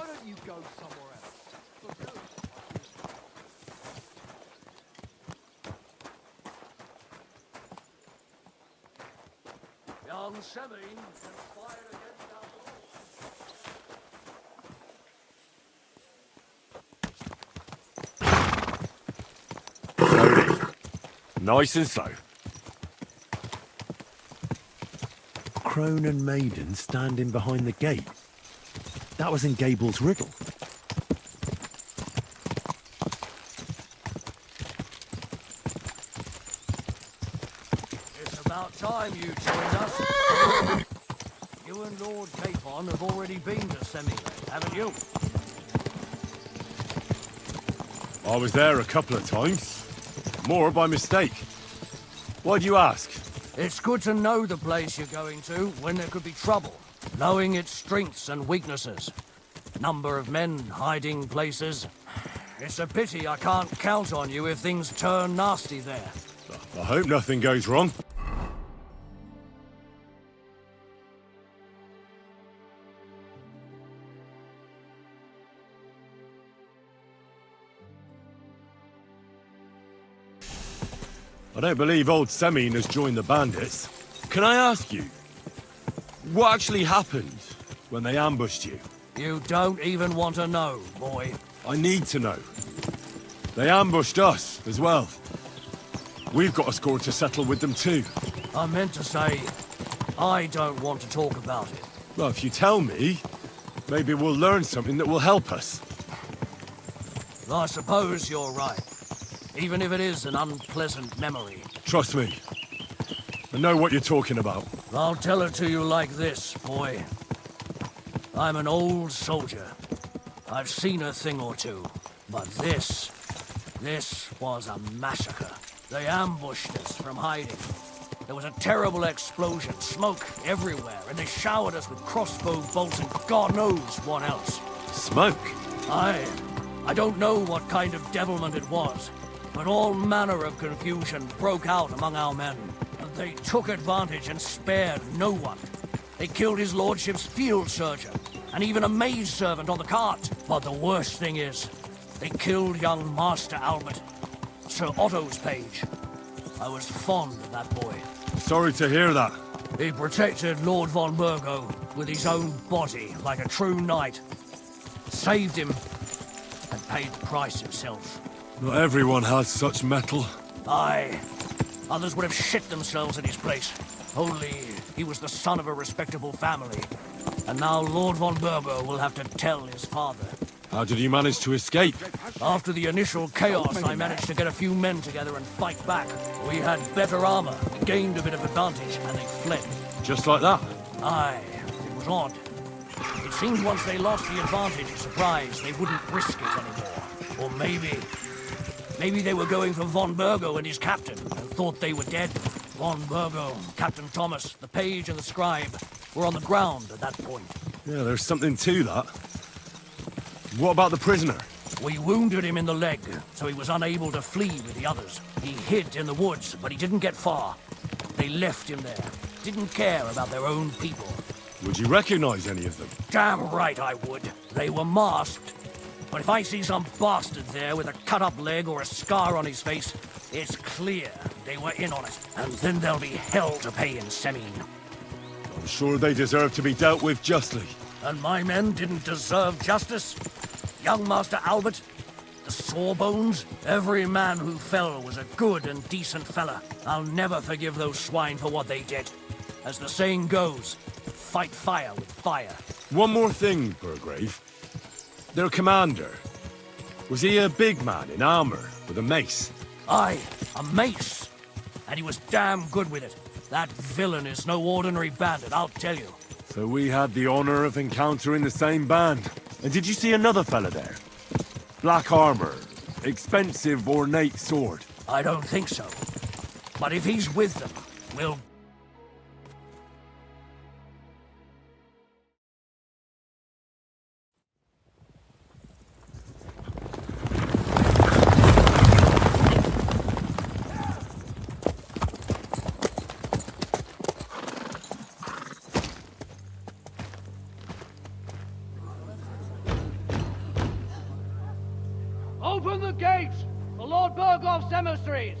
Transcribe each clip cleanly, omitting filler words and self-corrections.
Why don't you go somewhere else? Young Semin conspired against our Slowly. Nice and slow. Crone and maiden standing behind the gate. That was in Gable's riddle. It's about time you joined us. You and Lord Capon have already been to Semi, haven't you? I was there a couple of times. More by mistake. Why do you ask? It's good to know the place you're going to when there could be trouble. Knowing its strengths and weaknesses. Number of men, hiding places. It's a pity I can't count on you if things turn nasty there. I hope nothing goes wrong. I don't believe old Semin has joined the bandits. Can I ask you, what actually happened when they ambushed you? You don't even want to know, boy. I need to know. They ambushed us as well. We've got a score to settle with them too. I meant to say, I don't want to talk about it. Well, if you tell me, maybe we'll learn something that will help us. I suppose you're right. Even if it is an unpleasant memory. Trust me. I know what you're talking about. I'll tell it to you like this, boy. I'm an old soldier. I've seen a thing or two. But this was a massacre. They ambushed us from hiding. There was a terrible explosion, smoke everywhere, and they showered us with crossbow bolts and God knows what else. Smoke? I don't know what kind of devilment it was, but all manner of confusion broke out among our men. They took advantage and spared no one. They killed his lordship's field surgeon, and even a maidservant on the cart. But the worst thing is, they killed young Master Albert, Sir Otto's page. I was fond of that boy. Sorry to hear that. He protected Lord von Burgo with his own body like a true knight. Saved him, and paid the price himself. Not everyone has such mettle. Aye. Others would have shit themselves in his place. Only he was the son of a respectable family. And now Lord von Burgo will have to tell his father. How did you manage to escape? After the initial chaos, I managed to get a few men together and fight back. We had better armor, gained a bit of advantage, and they fled. Just like that? Aye, it was odd. It seemed once they lost the advantage of surprise, they wouldn't risk it anymore. Or maybe they were going for von Burgo and his captain, and thought they were dead. Von Burgo, Captain Thomas, the page and the scribe were on the ground at that point. Yeah, there's something to that. What about the prisoner? We wounded him in the leg, so he was unable to flee with the others. He hid in the woods, but he didn't get far. They left him there. Didn't care about their own people. Would you recognize any of them? Damn right I would. They were masked. But if I see some bastard there with a cut-up leg or a scar on his face, it's clear they were in on it. And then there'll be hell to pay in Semin. I'm sure they deserve to be dealt with justly. And my men didn't deserve justice? Young Master Albert, the Sawbones, every man who fell was a good and decent fella. I'll never forgive those swine for what they did. As the saying goes, fight fire with fire. One more thing, Burgrave. Their commander. Was he a big man in armor with a mace? Aye, a mace. And he was damn good with it. That villain is no ordinary bandit, I'll tell you. So we had the honor of encountering the same band. And did you see another fella there? Black armor, expensive ornate sword. I don't think so. But if he's with them, we'll... Open the gates for Lord Berghoff's emissaries!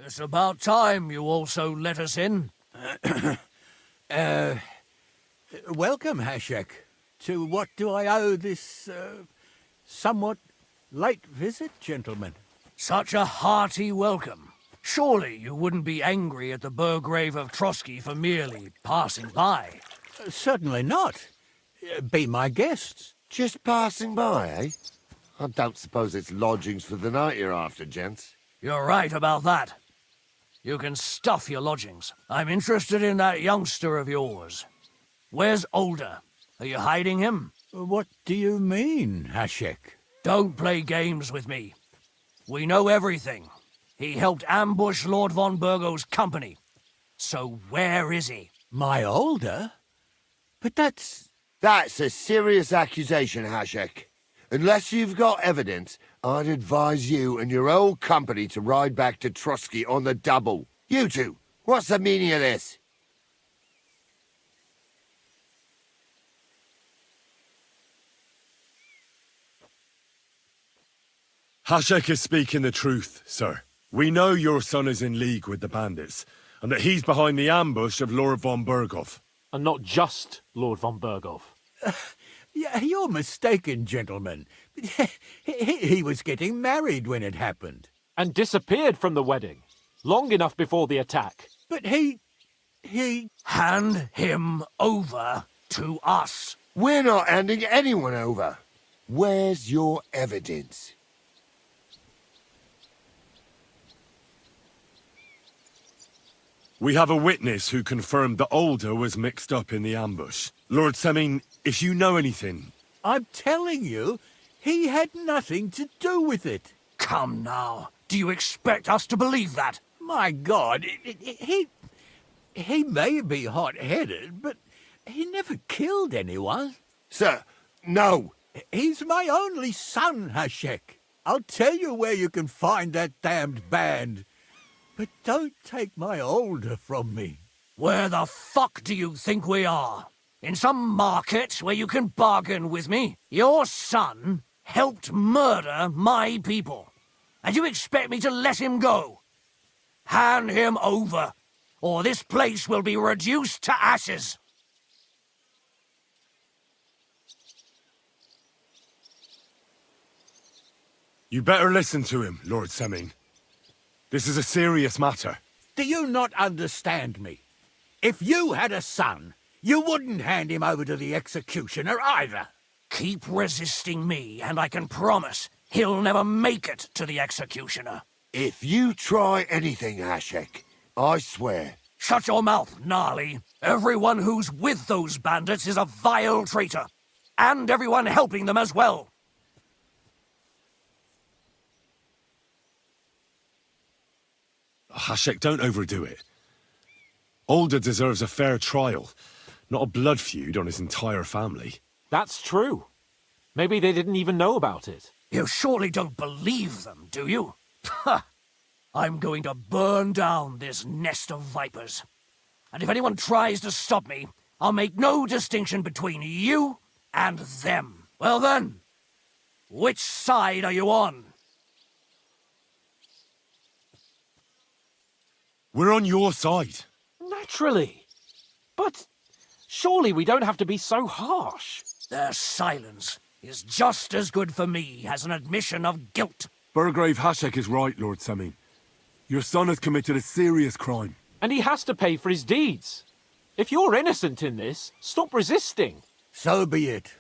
It's about time you also let us in. Welcome, Hashek. To what do I owe this, somewhat late visit, gentlemen? Such a hearty welcome. Surely you wouldn't be angry at the Burgrave of Trotsky for merely passing by. Certainly not. Be my guests. Just passing by, eh? I don't suppose it's lodgings for the night you're after, gents. You're right about that. You can stuff your lodgings. I'm interested in that youngster of yours. Where's Older? Are you hiding him? What do you mean, Hashek? Don't play games with me. We know everything. He helped ambush Lord von Burgo's company. So where is he? My Older? But that's... That's a serious accusation, Hashek. Unless you've got evidence, I'd advise you and your old company to ride back to Trotsky on the double. You two, what's the meaning of this? Hashek is speaking the truth, sir. We know your son is in league with the bandits, and that he's behind the ambush of Lord von Berghoff. And not just Lord von Berghoff. Yeah, you're mistaken, gentlemen. He was getting married when it happened. And disappeared from the wedding, long enough before the attack. But he... Hand him over to us. We're not handing anyone over. Where's your evidence? We have a witness who confirmed that Older was mixed up in the ambush. Lord Semin, if you know anything... I'm telling you, he had nothing to do with it. Come now. Do you expect us to believe that? My God, he may be hot-headed, but he never killed anyone. Sir, no. He's my only son, Hashek. I'll tell you where you can find that damned band. But don't take my Older from me. Where the fuck do you think we are? In some market where you can bargain with me? Your son helped murder my people. And you expect me to let him go? Hand him over, or this place will be reduced to ashes. You better listen to him, Lord Semin. This is a serious matter. Do you not understand me? If you had a son, you wouldn't hand him over to the executioner either. Keep resisting me, and I can promise he'll never make it to the executioner. If you try anything, Hashek, I swear. Shut your mouth, Gnarly. Everyone who's with those bandits is a vile traitor. And everyone helping them as well. Hashek, don't overdo it. Older deserves a fair trial, not a blood feud on his entire family. That's true. Maybe they didn't even know about it. You surely don't believe them, do you? Ha! I'm going to burn down this nest of vipers. And if anyone tries to stop me, I'll make no distinction between you and them. Well then, which side are you on? We're on your side. Naturally. But surely we don't have to be so harsh. Their silence is just as good for me as an admission of guilt. Burgrave Hashek is right, Lord Semin. Your son has committed a serious crime. And he has to pay for his deeds. If you're innocent in this, stop resisting. So be it.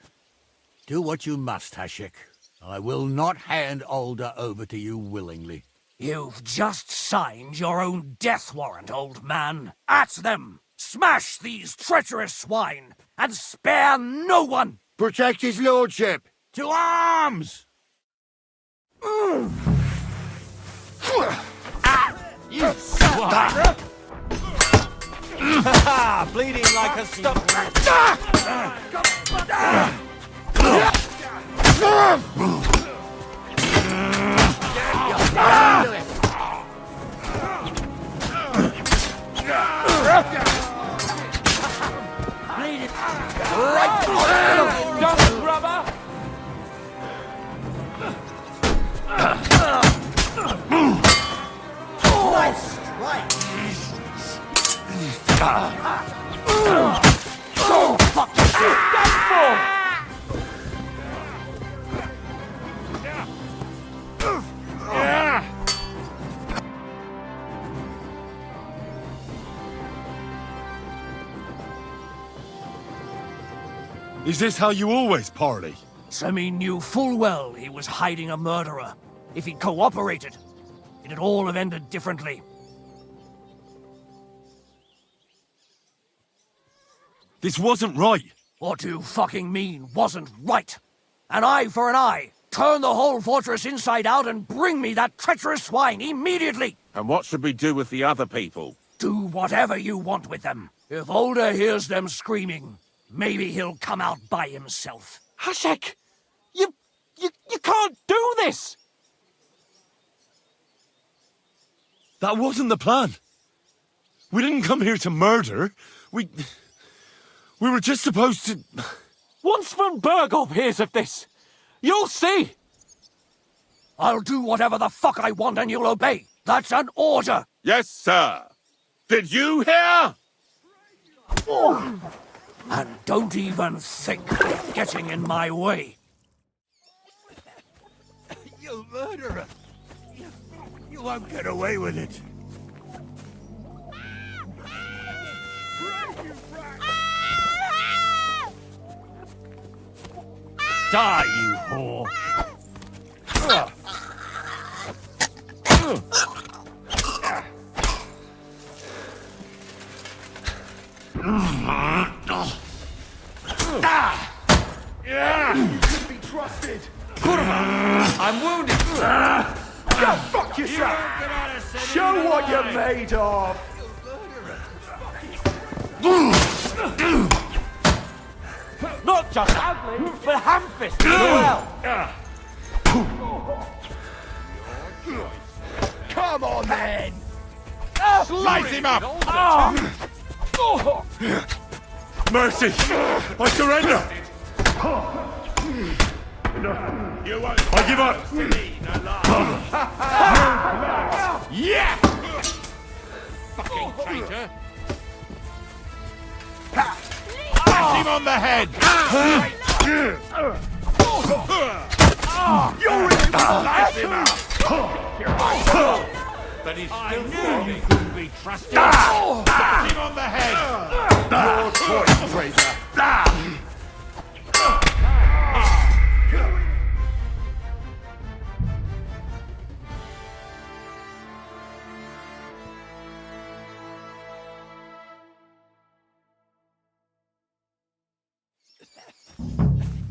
Do what you must, Hashek. I will not hand Alder over to you willingly. You've just signed your own death warrant, old man. At them! Smash these treacherous swine, and spare no one! Protect his lordship! To arms! You swine! Bleeding like a stuck Don't rubber! Is this how you always parley? Semi knew full well he was hiding a murderer. If he'd cooperated, it'd all have ended differently. This wasn't right. What do you fucking mean wasn't right? An eye for an eye. Turn the whole fortress inside out and bring me that treacherous swine immediately. And what should we do with the other people? Do whatever you want with them. If Older hears them screaming, maybe he'll come out by himself. Hashek! You can't do this! That wasn't the plan. We didn't come here to murder. We were just supposed to... Once von Berghoff hears of this, you'll see! I'll do whatever the fuck I want and you'll obey. That's an order. Yes, sir. Did you hear? And don't even think of getting in my way. You murderer! You won't get away with it. Die, you whore. Be trusted. I'm wounded! Go fuck yourself. Show what you're made of. Not just ugly, but ham-fisted as well! Come on then. Slice him up! Mercy! I surrender! You won't I give up! Yeah! Fucking traitor! Smash him on the head! You're in Slice him up! But he's still knew he couldn't be trusted. Smash him on the head! Your choice, traitor.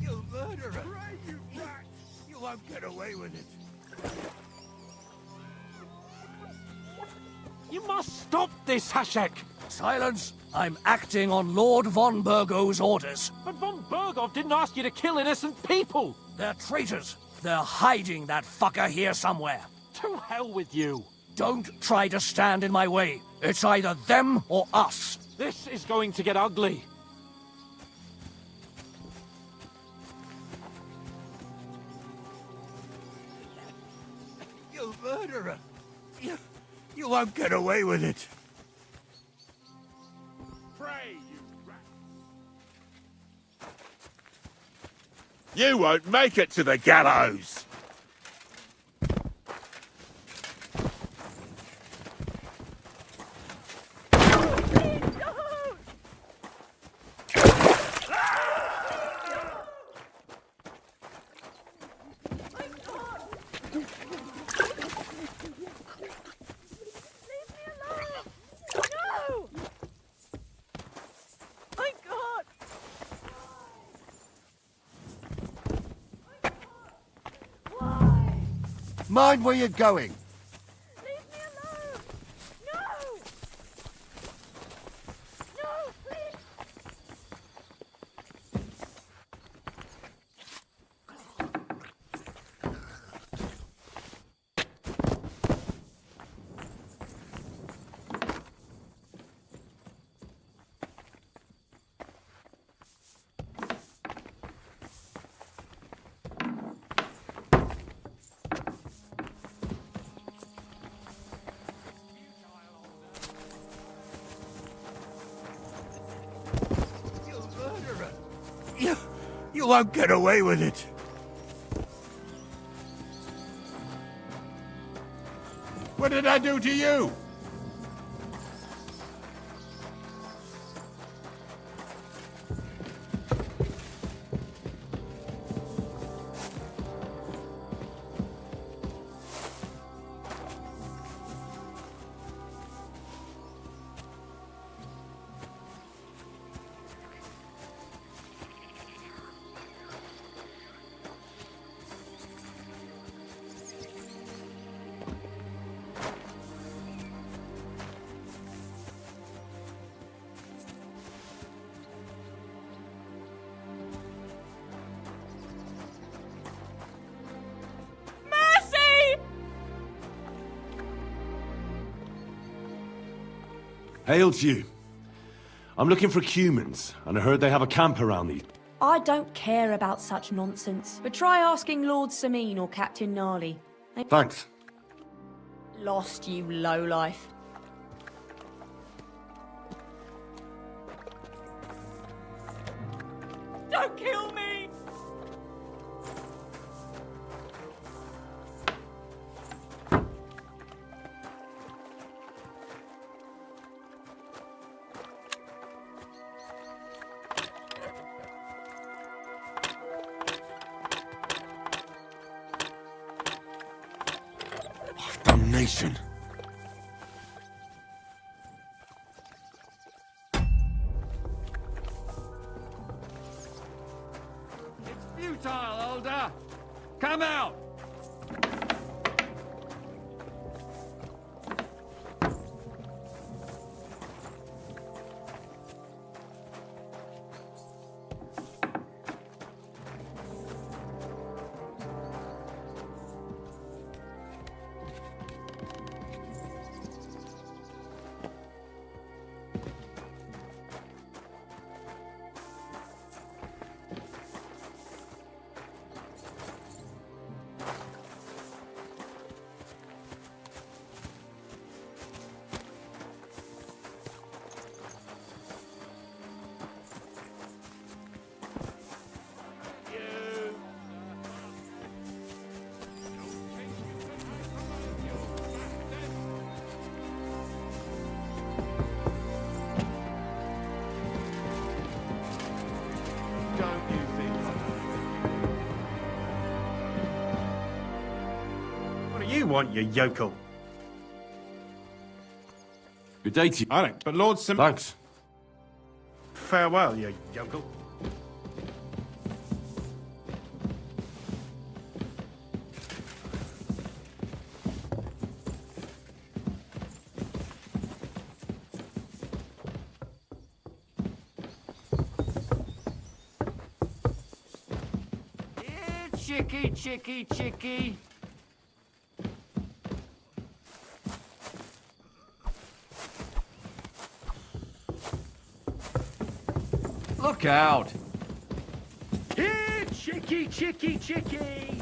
You murderer! You won't get away with it. You must stop this, Hashek! Silence. I'm acting on Lord von Burgo's orders. But von Berghoff didn't ask you to kill innocent people! They're traitors. They're hiding that fucker here somewhere. To hell with you! Don't try to stand in my way. It's either them or us. This is going to get ugly. You murderer! You won't get away with it. Pray, you rat. You won't make it to the gallows! Mind where you're going. Leave me alone! No! No, please! You murderer! You won't get away with it. What did I do to you? Hail to you. I'm looking for humans, and I heard they have a camp around these. I don't care about such nonsense, but try asking Lord Sameen or Captain Gnarly. They Thanks. lost, you lowlife. Don't kill me! Damnation. It's futile, Older. Come out. Don't you think? What do you want, you yokel? Good day to you. I don't. But Lord Sim. Thanks. Farewell, you yokel. Chicky, chicky, chicky. Look out! Here, chicky, chicky, chicky.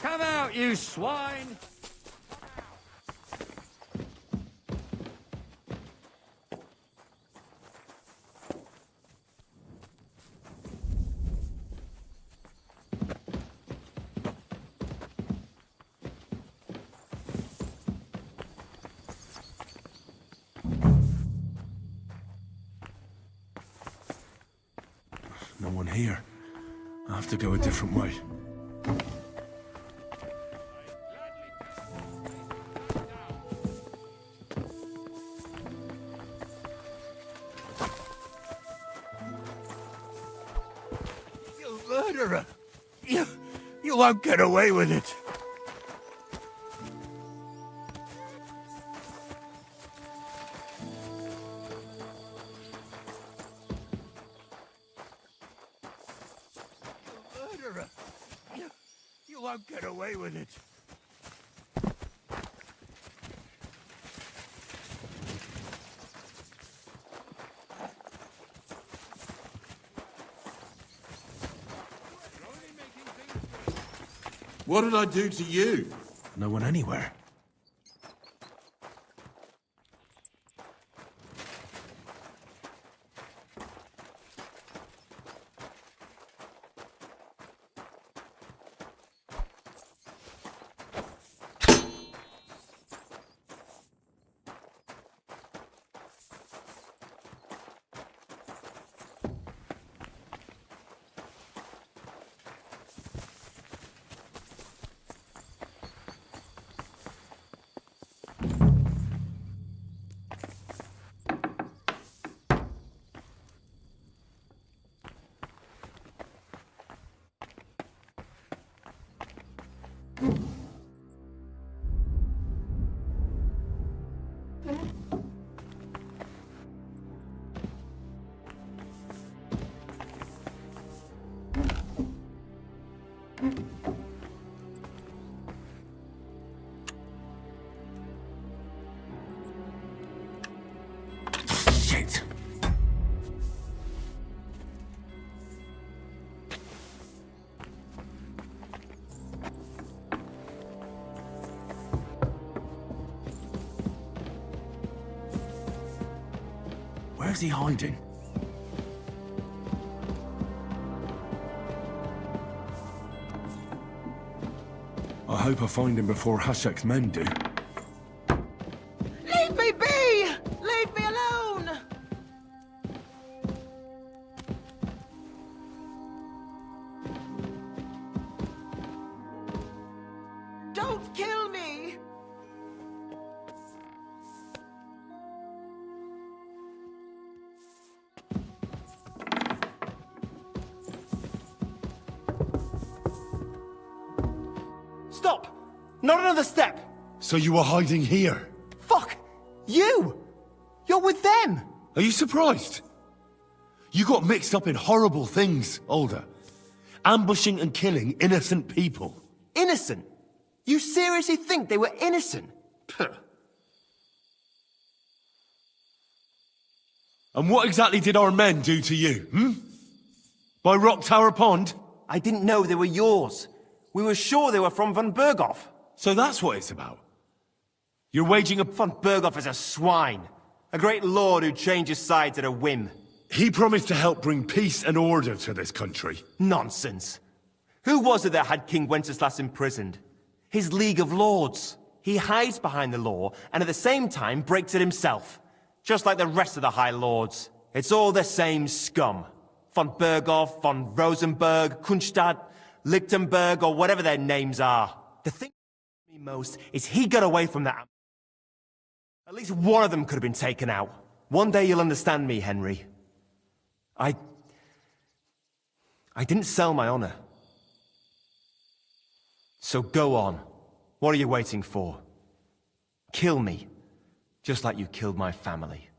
Come out, you swine! No one here. I'll have to go a different way. Murderer! You won't get away with it. Murderer! You won't get away with it. What did I do to you? No one anywhere. Shit! Where's he hiding? I hope I find him before Hashek's men do. Leave me be! Leave me alone! Don't kill me! Stop! Not another step! So you were hiding here? Fuck! You! You're with them! Are you surprised? You got mixed up in horrible things, Alder. Ambushing and killing innocent people. Innocent? You seriously think they were innocent? Puh. And what exactly did our men do to you, hmm? By Rock Tower Pond? I didn't know they were yours. We were sure they were from von Berghoff. So that's what it's about. You're waging a... Von Berghoff is a swine. A great lord who changes sides at a whim. He promised to help bring peace and order to this country. Nonsense. Who was it that had King Wenceslas imprisoned? His League of Lords. He hides behind the law, and at the same time breaks it himself. Just like the rest of the High Lords. It's all the same scum. Von Berghoff, von Rosenberg, Kunstadt, Lichtenberg, or whatever their names are. The thing that me most is he got away from that. At least one of them could have been taken out. One day you'll understand me, Henry. I didn't sell my honor. So go on. What are you waiting for? Kill me, just like you killed my family.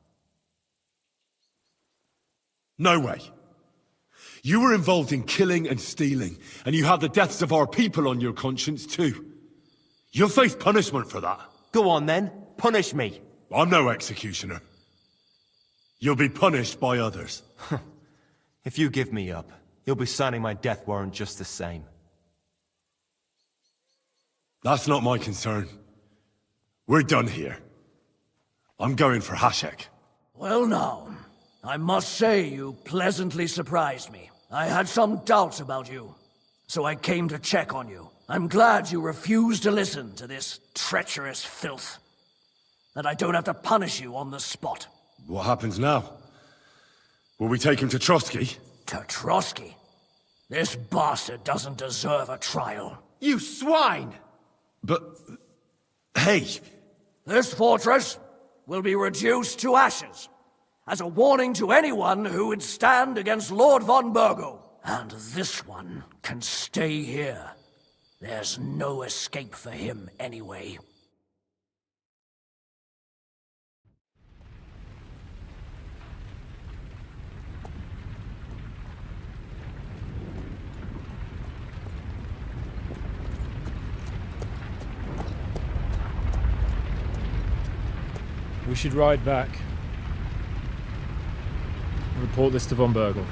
No way. You were involved in killing and stealing, and you have the deaths of our people on your conscience too. You'll face punishment for that. Go on then, punish me. I'm no executioner. You'll be punished by others. If you give me up, you'll be signing my death warrant just the same. That's not my concern. We're done here. I'm going for Hashek. Well now, I must say you pleasantly surprised me. I had some doubts about you, so I came to check on you. I'm glad you refused to listen to this treacherous filth. That I don't have to punish you on the spot. What happens now? Will we take him to Trotsky? To Trotsky? This bastard doesn't deserve a trial. You swine! But... hey! This fortress will be reduced to ashes, as a warning to anyone who would stand against Lord von Burgo. And this one can stay here. There's no escape for him anyway. We should ride back. Report this to von Bergel.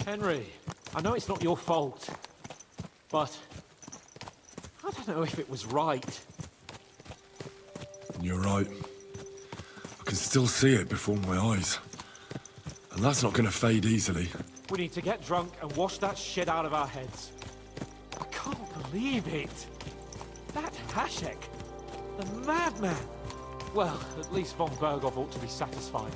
Henry, I know it's not your fault, but I don't know if it was right. You're right. I can still see it before my eyes. And that's not gonna fade easily. We need to get drunk and wash that shit out of our heads. I can't believe it. That Hashek, the madman. Well, at least von Bergov ought to be satisfied.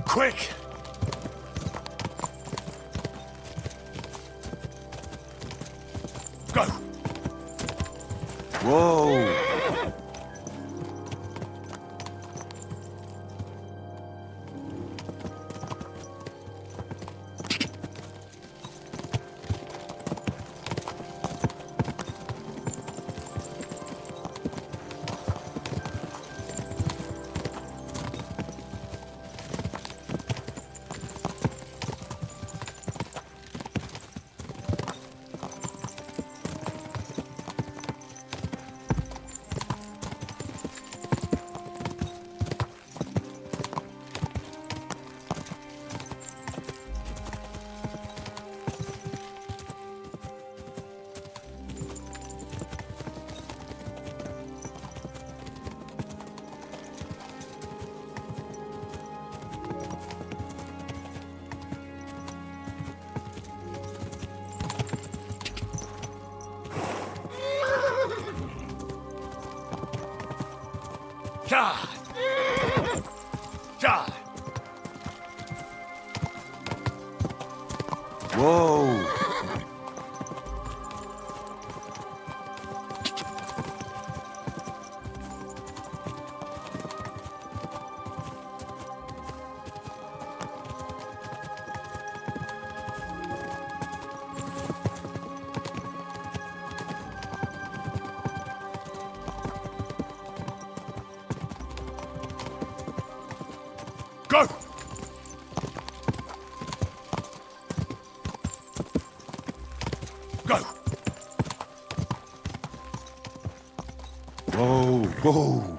Quick! Go! Whoa! God! God! Whoa! Go! Go! Whoa, whoa!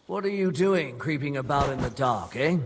What are you doing, creeping about in the dark, eh?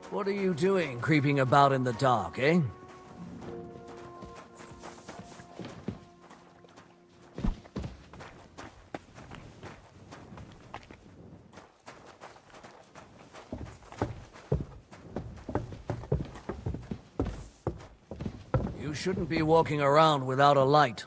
What are you doing, creeping about in the dark, eh? You shouldn't be walking around without a light.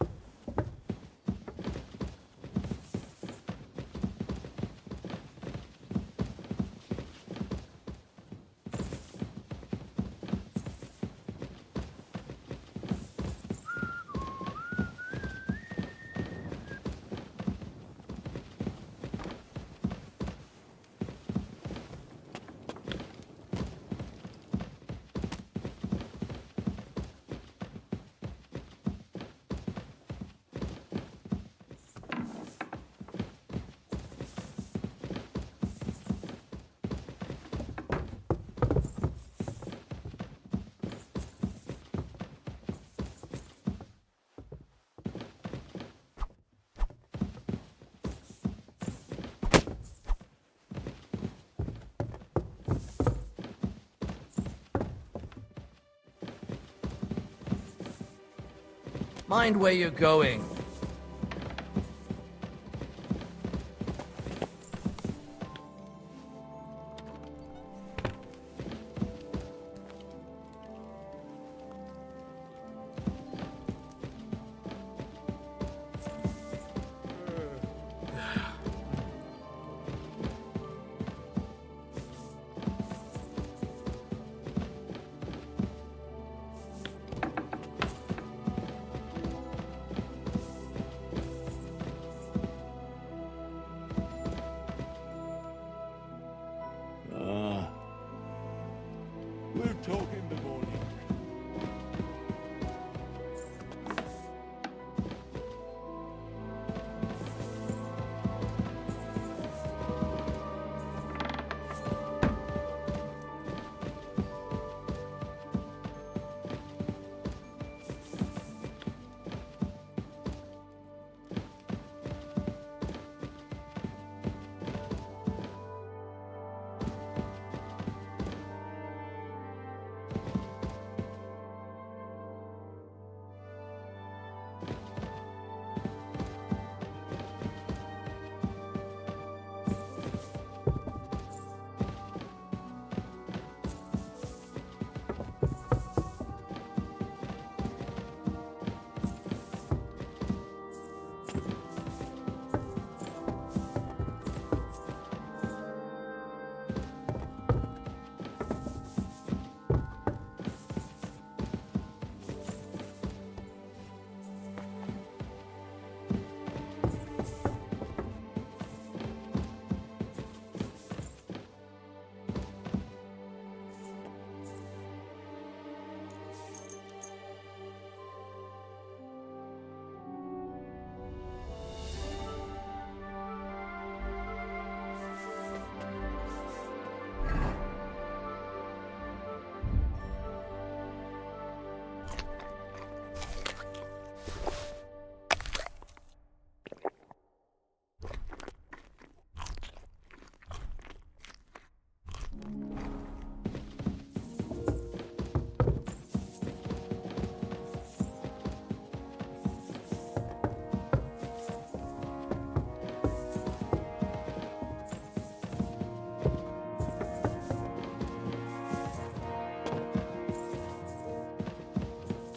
Mind where you're going.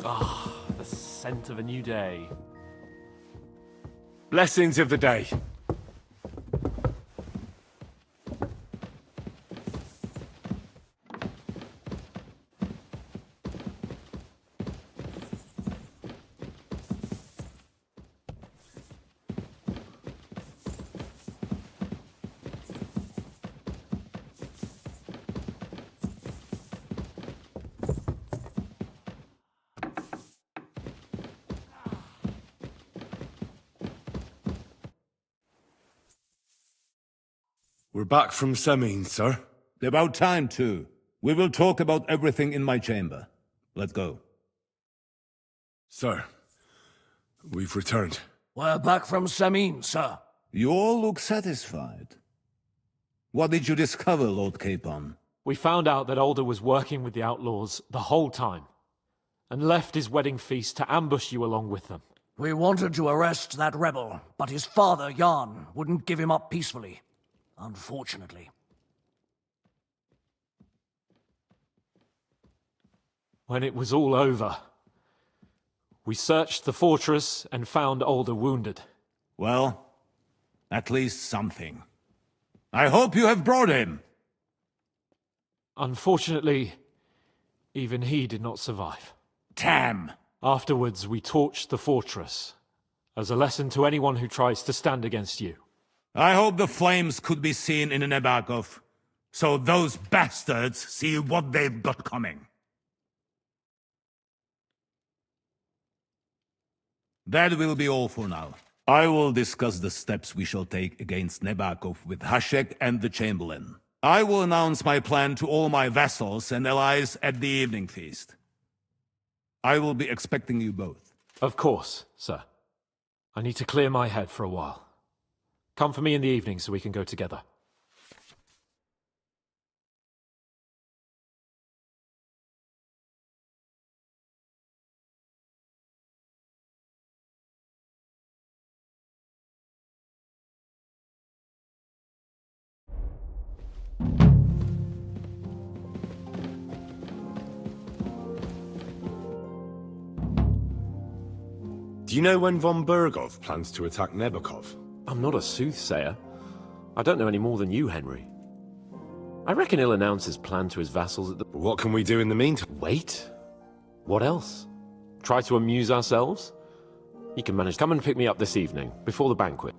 The scent of a new day. Blessings of the day. We're back from Semin, sir. About time, too. We will talk about everything in my chamber. Let's go. Sir, we've returned. We're back from Semin, sir. You all look satisfied. What did you discover, Lord Capon? We found out that Alder was working with the outlaws the whole time, and left his wedding feast to ambush you along with them. We wanted to arrest that rebel, but his father, Jan, wouldn't give him up peacefully. Unfortunately. When it was all over, we searched the fortress and found Alder wounded. Well, at least something. I hope you have brought him. Unfortunately, even he did not survive. Damn! Afterwards, we torched the fortress, as a lesson to anyone who tries to stand against you. I hope the flames could be seen in Nebakov, so those bastards see what they've got coming. That will be all for now. I will discuss the steps we shall take against Nebakov with Hashek and the Chamberlain. I will announce my plan to all my vassals and allies at the evening feast. I will be expecting you both. Of course, sir. I need to clear my head for a while. Come for me in the evening so we can go together. Do you know when von Bergov plans to attack Nebakov? I'm not a soothsayer. I don't know any more than you, Henry. I reckon he'll announce his plan to his vassals at the... What can we do in the meantime? Wait? What else? Try to amuse ourselves? You can manage. Come and pick me up this evening, before the banquet.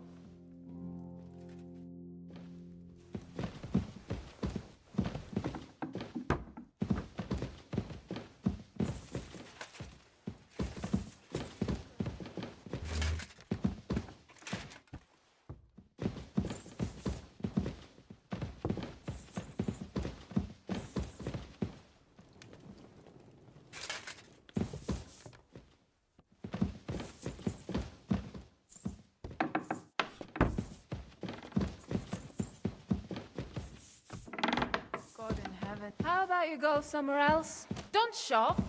How about you go somewhere else? Don't shove.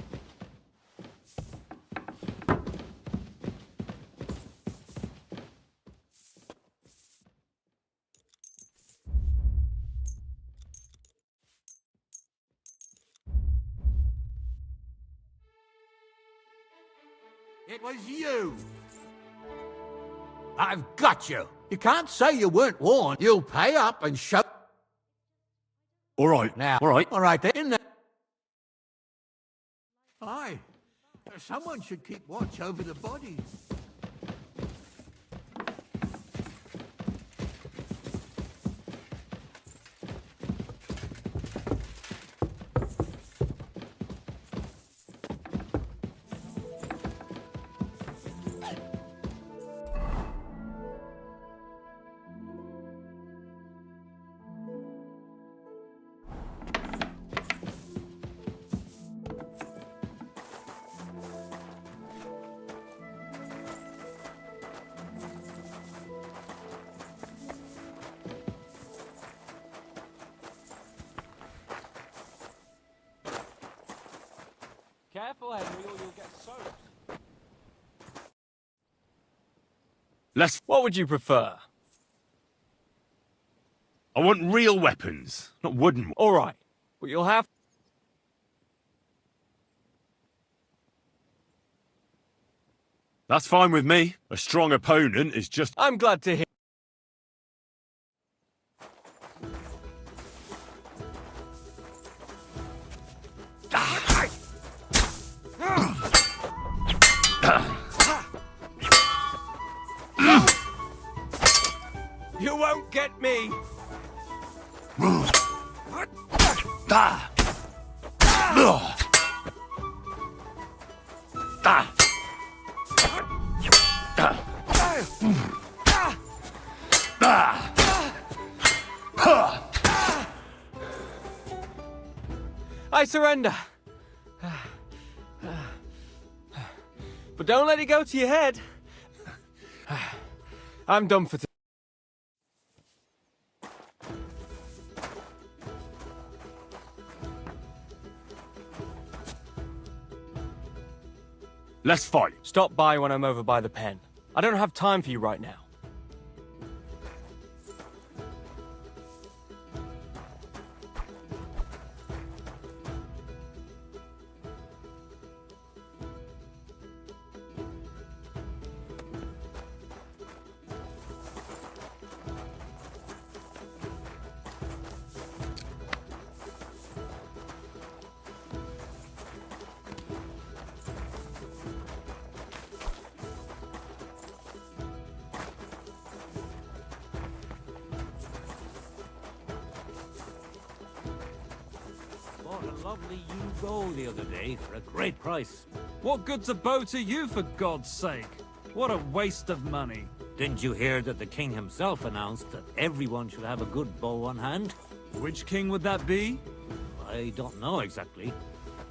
It was you. I've got you. You can't say you weren't warned. You'll pay up and show... All right, Now, all right. All right, then. In there. Aye. Someone should keep watch over the bodies. Careful, Henry, or you'll get soaked. What would you prefer? I want real weapons, not wooden ones. All right, but you'll have... That's fine with me. A strong opponent is just... I'm glad to hear. You won't get me! I surrender. But don't let it go to your head. I'm done for today. Let's fight. Stop by when I'm over by the pen. I don't have time for you right now. Bought a lovely new bow the other day for a great price. What good's a bow to you, for God's sake? What a waste of money. Didn't you hear that the king himself announced that everyone should have a good bow on hand? Which king would that be? I don't know exactly.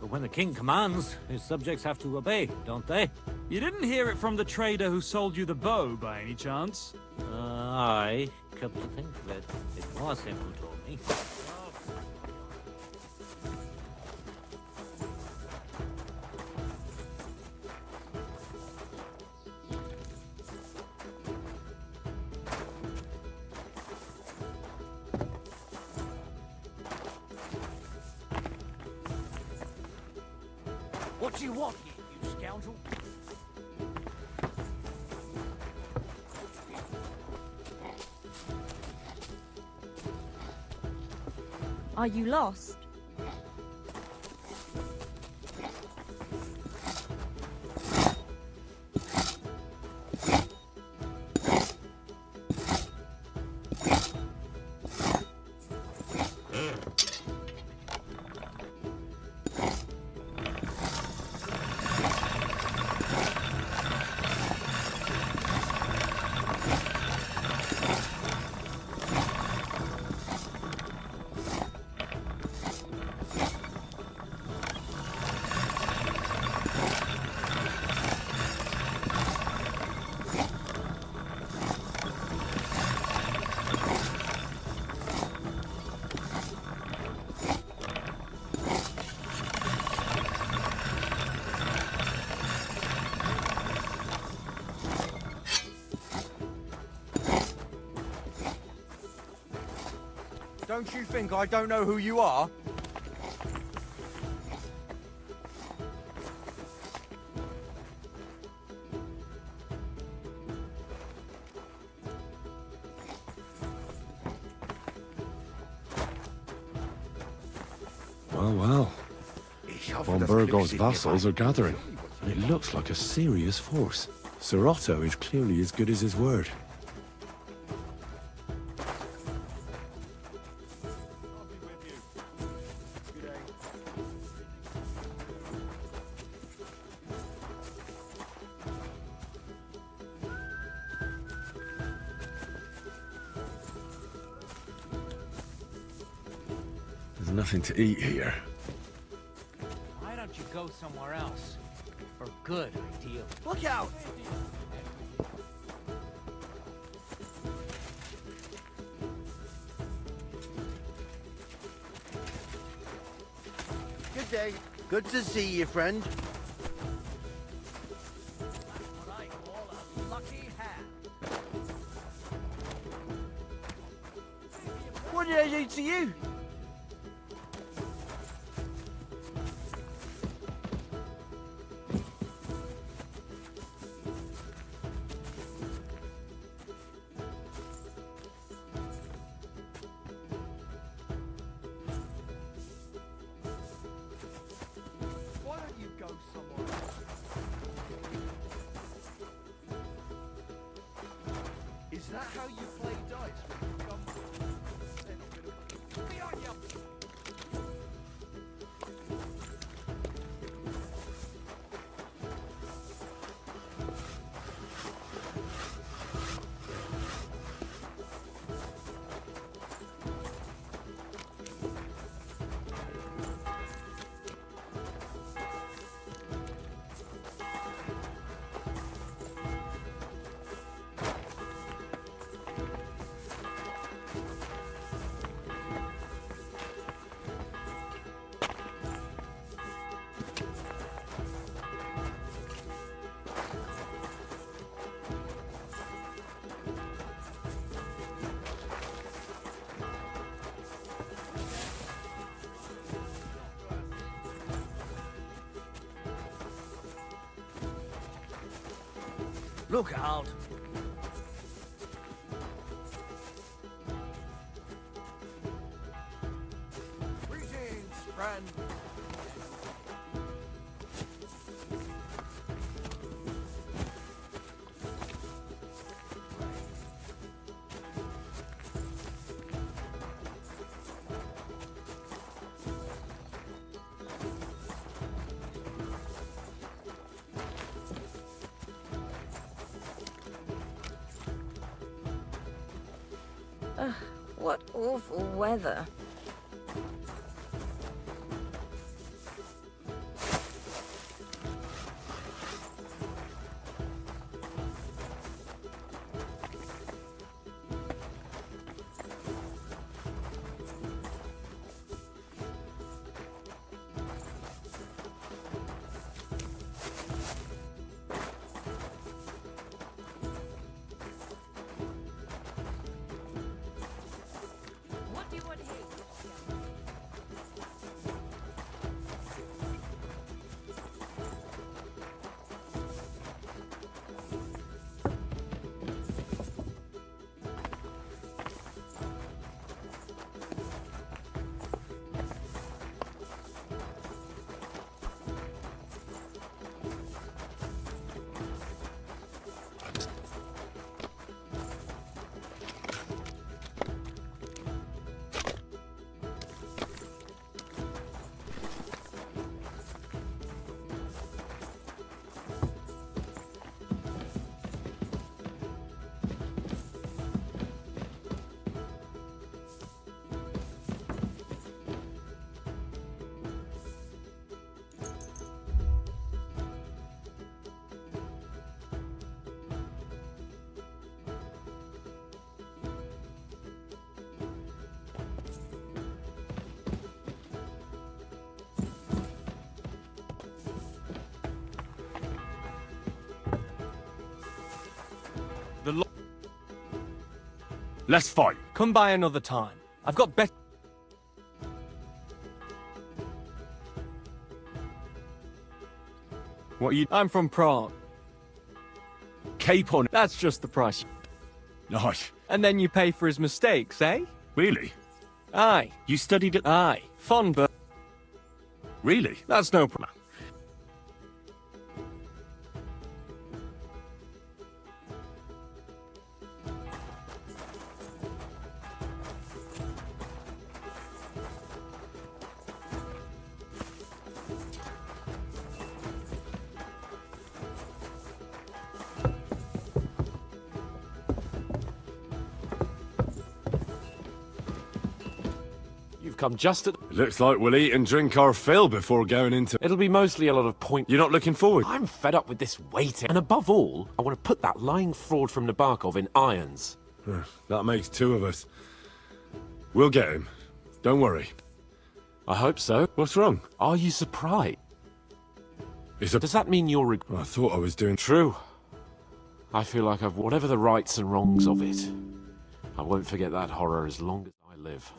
But when the king commands, his subjects have to obey, don't they? You didn't hear it from the trader who sold you the bow, by any chance? I come to think of it, it was him who told me. What do you want here, you scoundrel? Are you lost? Don't you think I don't know who you are? Well. Von Burgov's vassals are gathering, and it looks like a serious force. Sir Otto is clearly as good as his word. There's nothing to eat here. Why don't you go somewhere else? For good, ideally. Look out! Good day. Good to see you, friend. What I call a lucky hand. What did I do to you? Look out. Greetings, friend. What awful weather. What do you want to hear? Let's fight. Come by another time. I've got better... What are you... I'm from Prague. Cape on... That's just the price. Nice. And then you pay for his mistakes, eh? Really? Aye. You studied at... Aye. Fun, but... Really? That's no problem. You've come just at... Looks like we'll eat and drink our fill before going into... It'll be mostly a lot of point... You're not looking forward? I'm fed up with this waiting. And above all, I want to put that lying fraud from Nabokov in irons. That makes two of us. We'll get him. Don't worry. I hope so. What's wrong? Are you surprised? It's a... Does that mean you're... I thought I was doing... True. I feel like I've... Whatever the rights and wrongs of it, I won't forget that horror as long as I live.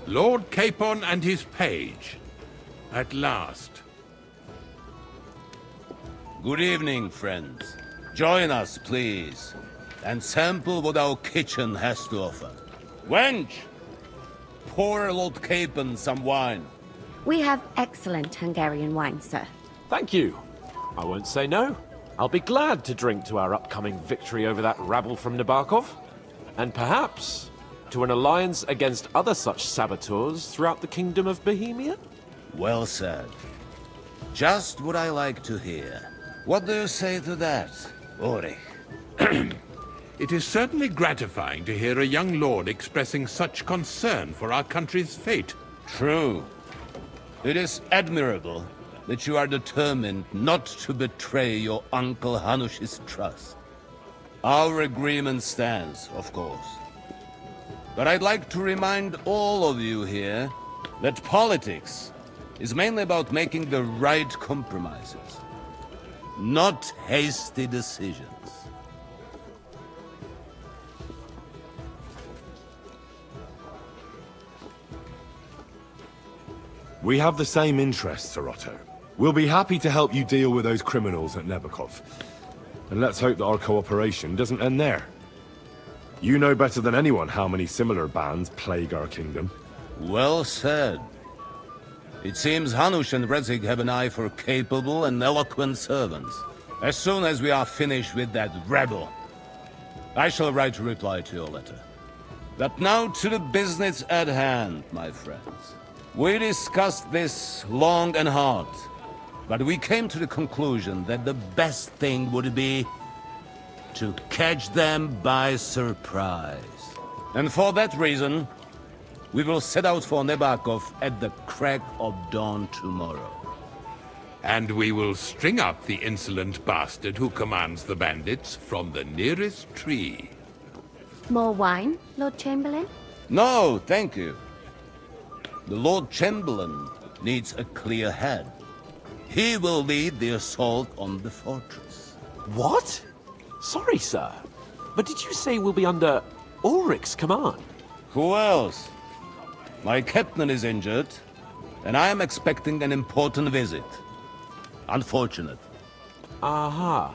Lord Capon and his page. At last. Good evening, friends. Join us, please, and sample what our kitchen has to offer. Wench, pour Lord Capon some wine. We have excellent Hungarian wine, sir. Thank you. I won't say no. I'll be glad to drink to our upcoming victory over that rabble from Nabokov. And perhaps to an alliance against other such saboteurs throughout the Kingdom of Bohemia? Well said. Just what I like to hear. What do you say to that, Ulrich? It is certainly gratifying to hear a young lord expressing such concern for our country's fate. True. It is admirable that you are determined not to betray your Uncle Hanush's trust. Our agreement stands, of course. But I'd like to remind all of you here that politics is mainly about making the right compromises, not hasty decisions. We have the same interests, Sir Otto. We'll be happy to help you deal with those criminals at Nebakov. And let's hope that our cooperation doesn't end there. You know better than anyone how many similar bands plague our kingdom. Well said. It seems Hanush and Rezig have an eye for capable and eloquent servants. As soon as we are finished with that rebel, I shall write a reply to your letter. But now to the business at hand, my friends. We discussed this long and hard, but we came to the conclusion that the best thing would be to catch them by surprise. And for that reason, we will set out for Nebakov at the crack of dawn tomorrow. And we will string up the insolent bastard who commands the bandits from the nearest tree. More wine, Lord Chamberlain? No, thank you. The Lord Chamberlain needs a clear head. He will lead the assault on the fortress. What? Sorry, sir. But did you say we'll be under Ulrich's command? Who else? My captain is injured, and I am expecting an important visit. Unfortunate. Aha.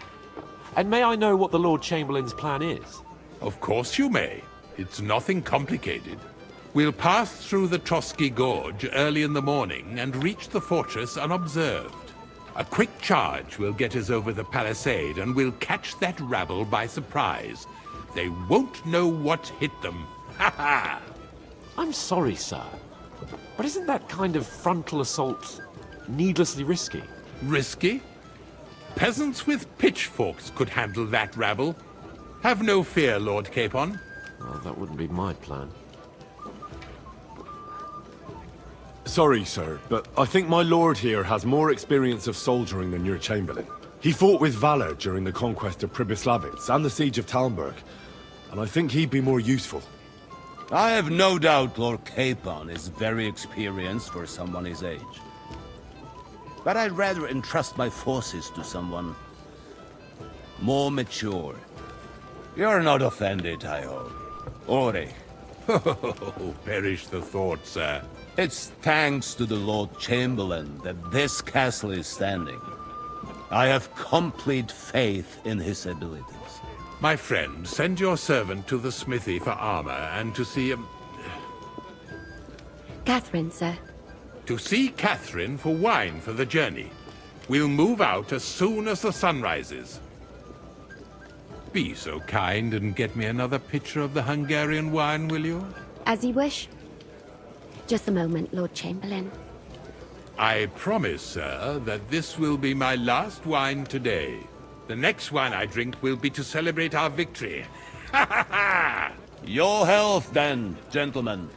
And may I know what the Lord Chamberlain's plan is? Of course you may. It's nothing complicated. We'll pass through the Trotsky Gorge early in the morning and reach the fortress unobserved. A quick charge will get us over the palisade and we'll catch that rabble by surprise. They won't know what hit them. Ha ha! I'm sorry, sir. But isn't that kind of frontal assault needlessly risky? Risky? Peasants with pitchforks could handle that rabble. Have no fear, Lord Capon. Well, that wouldn't be my plan. Sorry, sir, but I think my lord here has more experience of soldiering than your Chamberlain. He fought with valor during the conquest of Pribyslavitz and the siege of Talmberg, and I think he'd be more useful. I have no doubt Lord Capon is very experienced for someone his age. But I'd rather entrust my forces to someone more mature. You're not offended, I hope. Ori. Oh, perish the thought, sir. It's thanks to the Lord Chamberlain that this castle is standing. I have complete faith in his abilities. My friend, send your servant to the smithy for armor and to see... Catherine, sir. To see Catherine for wine for the journey. We'll move out as soon as the sun rises. Be so kind and get me another pitcher of the Hungarian wine, will you? As you wish. Just a moment, Lord Chamberlain. I promise, sir, that this will be my last wine today. The next wine I drink will be to celebrate our victory. Ha ha ha! Your health, then, gentlemen.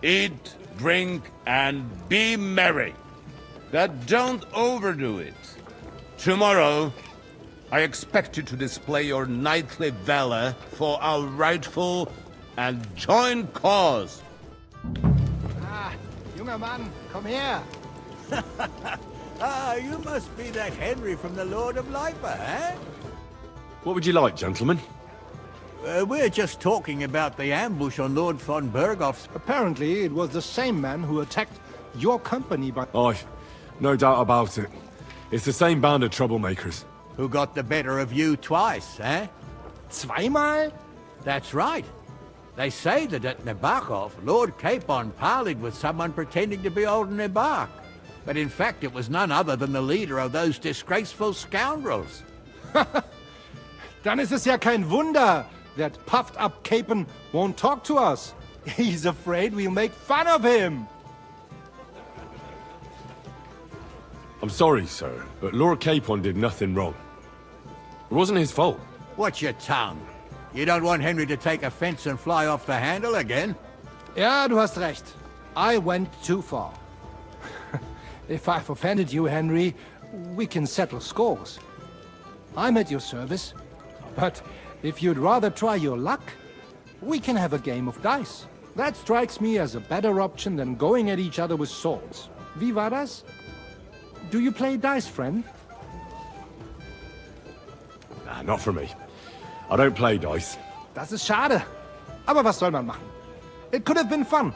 Eat, drink, and be merry. But don't overdo it. Tomorrow, I expect you to display your knightly valor for our rightful and joint cause. Junger Mann, komm her! You must be that Henry from the Lord of Lipa, eh? What would you like, gentlemen? We're just talking about the ambush on Lord von Bergoff's... Apparently, it was the same man who attacked your company by... Aye, no doubt about it. It's the same band of troublemakers. Who got the better of you twice, eh? Zweimal? That's right. They say that at Nebakov, Lord Capon parleyed with someone pretending to be old Nebak. But in fact, it was none other than the leader of those disgraceful scoundrels. Dann ist es ja kein Wunder that puffed-up Capon won't talk to us. He's afraid we'll make fun of him. I'm sorry, sir, but Lord Capon did nothing wrong. It wasn't his fault. Watch your tongue. You don't want Henry to take offense and fly off the handle again? Ja, du hast recht. I went too far. If I've offended you, Henry, we can settle scores. I'm at your service. But if you'd rather try your luck, we can have a game of dice. That strikes me as a better option than going at each other with swords. Wie war das? Do you play dice, friend? Nah, not for me. I don't play dice. Das ist schade. Aber was soll man machen? It could have been fun.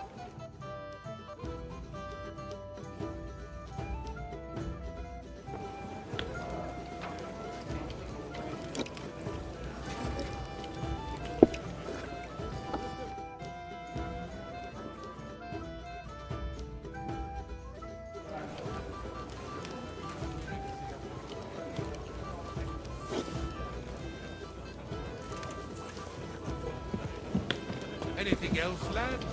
Anything else, lad?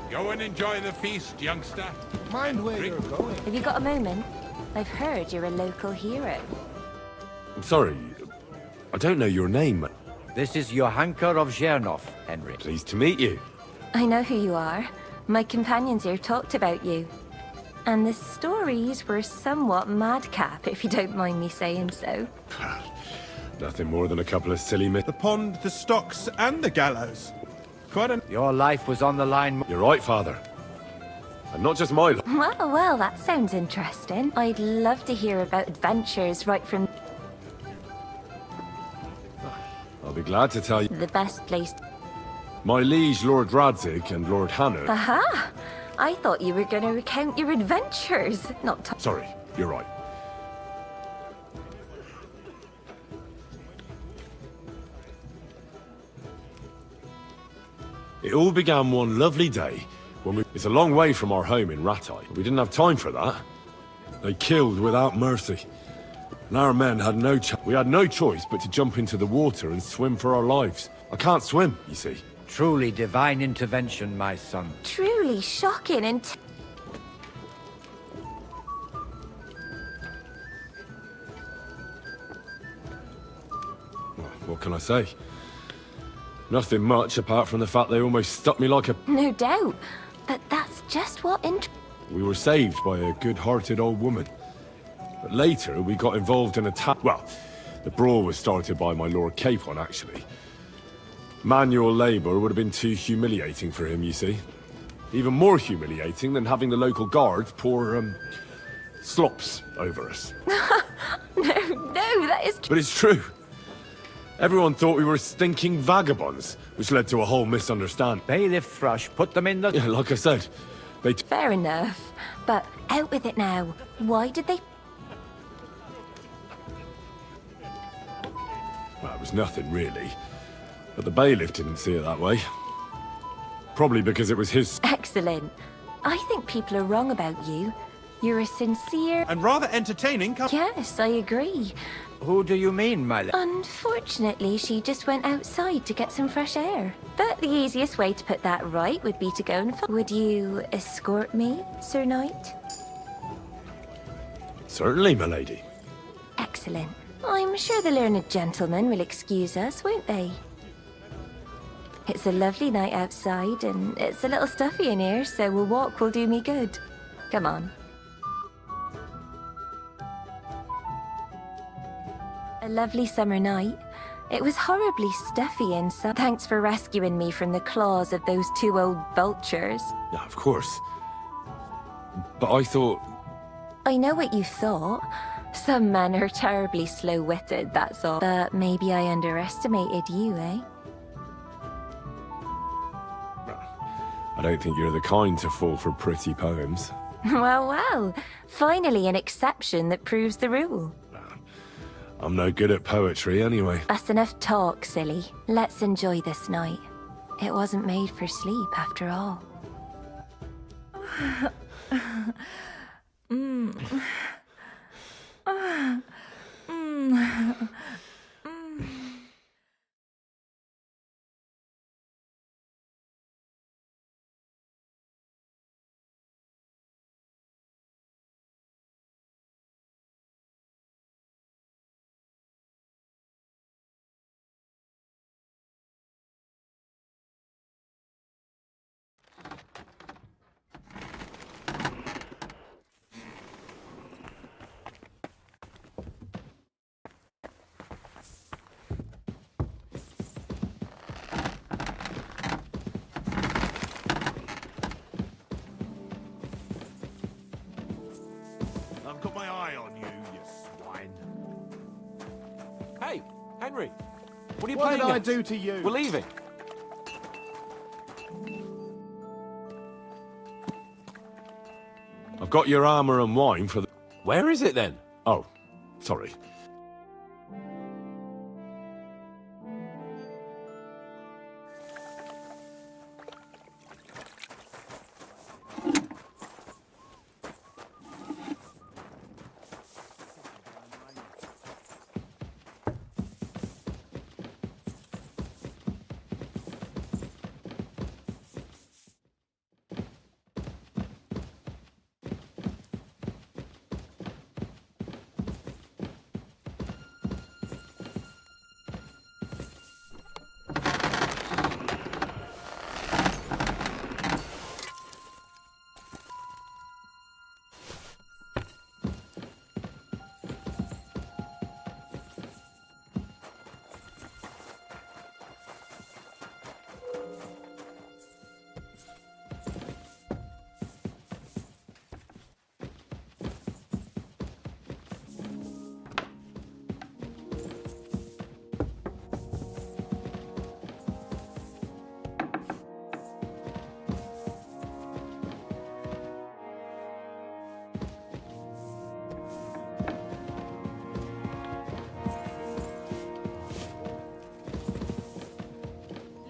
Go and enjoy the feast, youngster. Mind where you're going. Have you got a moment? I've heard you're a local hero. I'm sorry. I don't know your name. This is Johanka of Zhernov, Henry. Pleased to meet you. I know who you are. My companions here talked about you. And the stories were somewhat madcap, if you don't mind me saying so. Nothing more than a couple of silly The pond, the stocks, and the gallows. Your life was on the line. You're right, Father. And not just my life. Well, that sounds interesting. I'd love to hear about adventures right from I'll be glad to tell you. the best place. My liege, Lord Radzig, and Lord Hanno. Aha! I thought you were going to recount your adventures, not Sorry, you're right. It all began one lovely day when It's a long way from our home in Ratai. We didn't have time for that. They killed without mercy. And our men had we had no choice but to jump into the water and swim for our lives. I can't swim, you see. Truly divine intervention, my son. Truly shocking and... What can I say? Nothing much apart from the fact they almost stuck me like a... No doubt. But that's just what We were saved by a good-hearted old woman. But later, we got involved in a well, the brawl was started by my Lord Capon, actually. Manual labor would have been too humiliating for him, you see. Even more humiliating than having the local guard pour, slops over us. No, that is... But it's true. Everyone thought we were stinking vagabonds, which led to a whole misunderstanding. Bailiff Thrush put them in the... Yeah, like I said, they... Fair enough. But out with it now. Why did they... Well, it was nothing, really. But the bailiff didn't see it that way. Probably because it was his... Excellent. I think people are wrong about you. You're a sincere... And rather entertaining... Yes, I agree. Who do you mean, my lad? Unfortunately, she just went outside to get some fresh air. But the easiest way to put that right would be to go and... Would you escort me, Sir Knight? Certainly, my lady. Excellent. I'm sure the learned gentlemen will excuse us, won't they? It's a lovely night outside, and it's a little stuffy in here, so a walk will do me good. Come on. A lovely summer night. It was horribly stuffy inside. Thanks for rescuing me from the claws of those two old vultures. Yeah, of course. But I thought... I know what you thought. Some men are terribly slow-witted, that's all. But maybe I underestimated you, eh? I don't think you're the kind to fall for pretty poems. Well. Finally an exception that proves the rule. I'm no good at poetry anyway. That's enough talk, silly. Let's enjoy this night. It wasn't made for sleep, after all. Henry, what are you What playing did I at? do to you? We're leaving. I've got your armor and wine for the... Where is it then? Oh, sorry.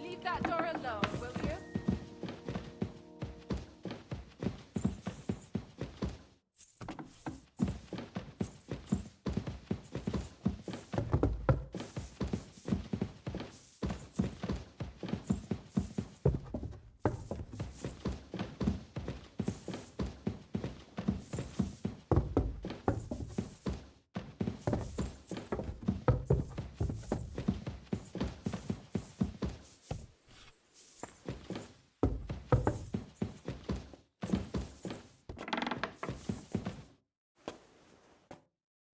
Leave that door alone, will you?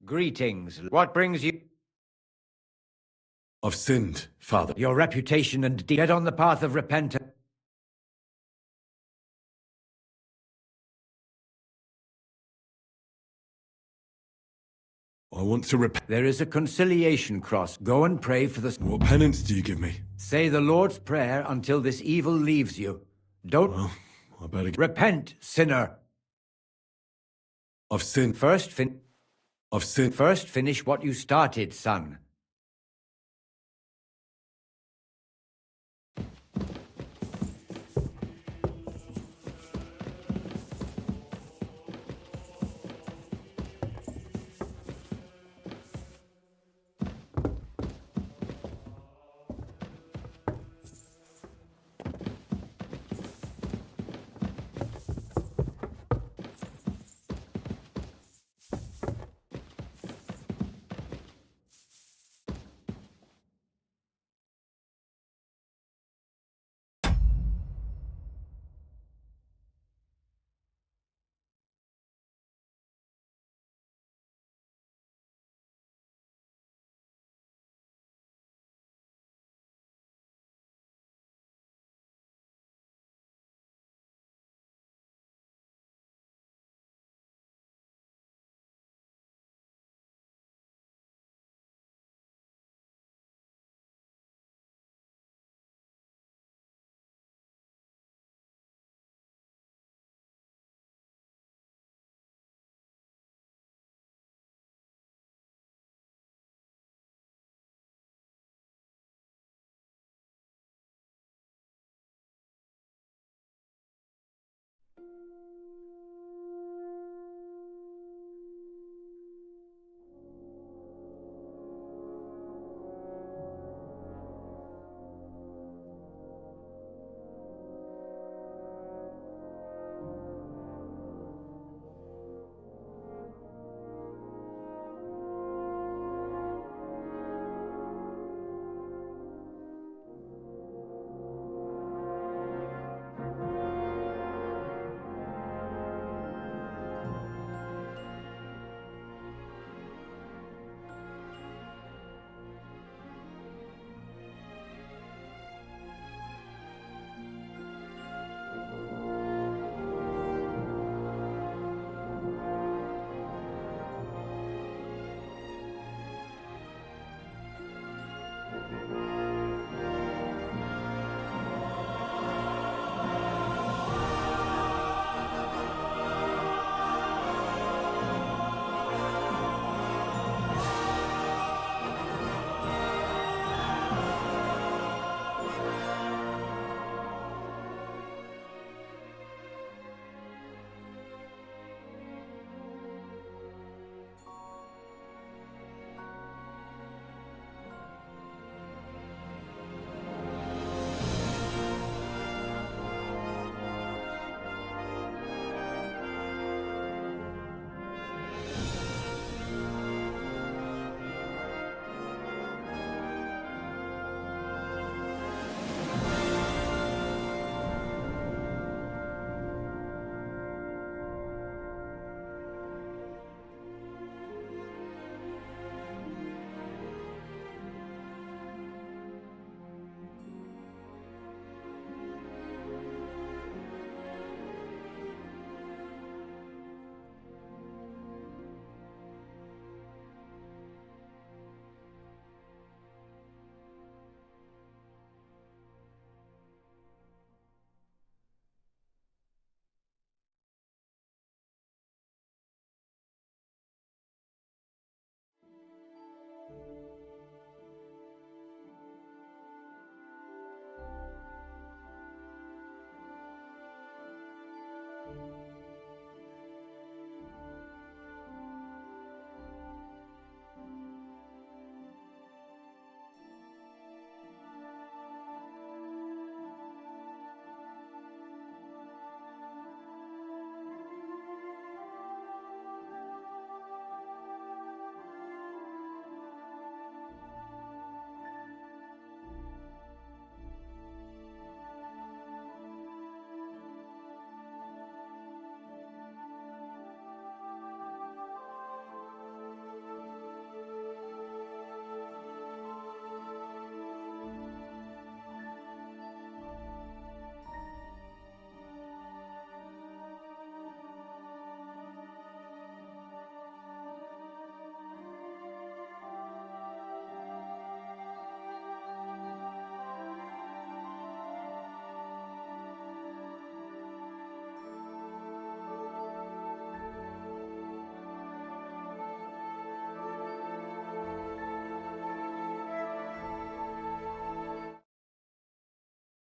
Greetings. What brings you? I've sinned, Father. Your reputation and deed. Get on the path of repentance. I want to repent. There is a conciliation cross. Go and pray for the... What penance do you give me? Say the Lord's Prayer until this evil leaves you. Don't... Well, I better... Repent, sinner. I've sinned. First I've sinned. First finish what you started, son.